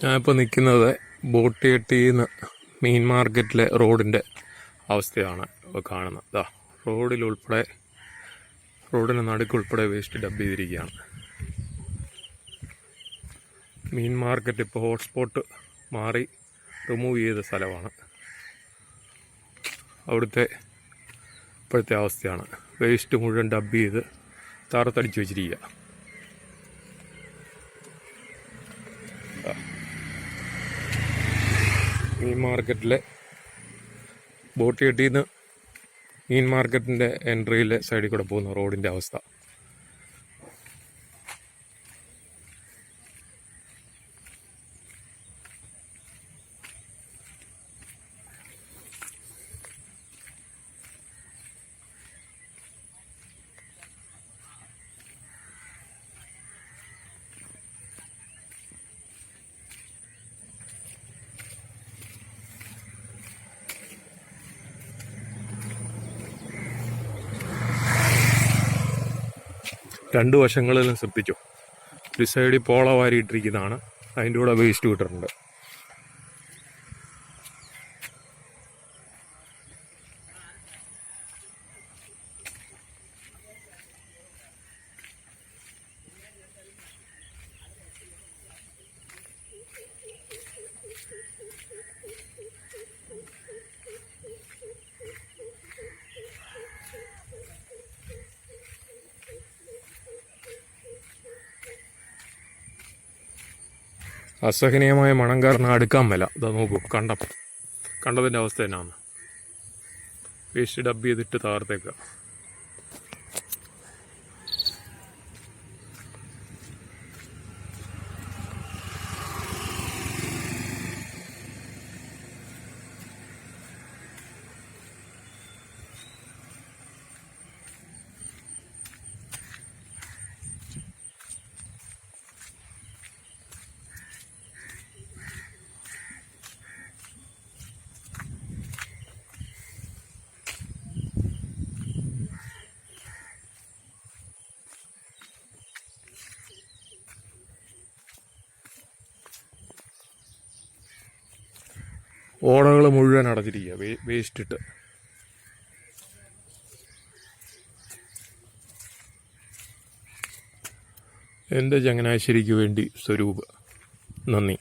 ഞാനിപ്പോൾ നിൽക്കുന്നത് ബോട്ടിയെട്ടിയിൽ നിന്ന് മീൻ മാർക്കറ്റിലെ റോഡിൻ്റെ അവസ്ഥയാണ് ഇപ്പോൾ കാണുന്നത്. ഇതാ റോഡിന് നടുക്കുൾപ്പെടെ വേസ്റ്റ് ഡബ് ചെയ്തിരിക്കുകയാണ്. മീൻ മാർക്കറ്റ് ഇപ്പോൾ ഹോട്ട്സ്പോട്ട് മാറി റിമൂവ് ചെയ്ത സ്ഥലമാണ്. അവിടുത്തെ ഇപ്പോഴത്തെ അവസ്ഥയാണ്. വേസ്റ്റ് മുഴുവൻ ഡബ് ചെയ്ത് താറത്തടിച്ച് വെച്ചിരിക്കുക. മീൻ മാർക്കറ്റിലെ ബോട്ടിയെട്ടിയിൽ നിന്ന് മീൻ മാർക്കറ്റിൻ്റെ എൻട്രിയിലെ സൈഡിൽ കൂടെ പോകുന്ന റോഡിൻ്റെ അവസ്ഥ. രണ്ട് വശങ്ങളിലും ശ്രദ്ധിച്ചു. ഒരു സൈഡിൽ പോള വാരിയിട്ടിരിക്കുന്നതാണ്, അതിൻ്റെ കൂടെ വേസ്റ്റ് വിട്ടിട്ടുണ്ട്. അസഹനീയമായ മണം കാരണം അടുക്കാൻ മേല. ഇതാ നോക്കൂ, കണ്ടതിൻ്റെ അവസ്ഥ തന്നെയാണ്. വേസ്റ്റ് ഡബ് ചെയ്തിട്ട് താഴത്തേക്ക്. ഓടകൾ മുഴുവൻ അടച്ചിരിക്കുക വേസ്റ്റ് ഇട്ട്. എൻ്റെ ചങ്ങനാശ്ശേരിക്ക് വേണ്ടി സ്വരൂപ്. നന്ദി.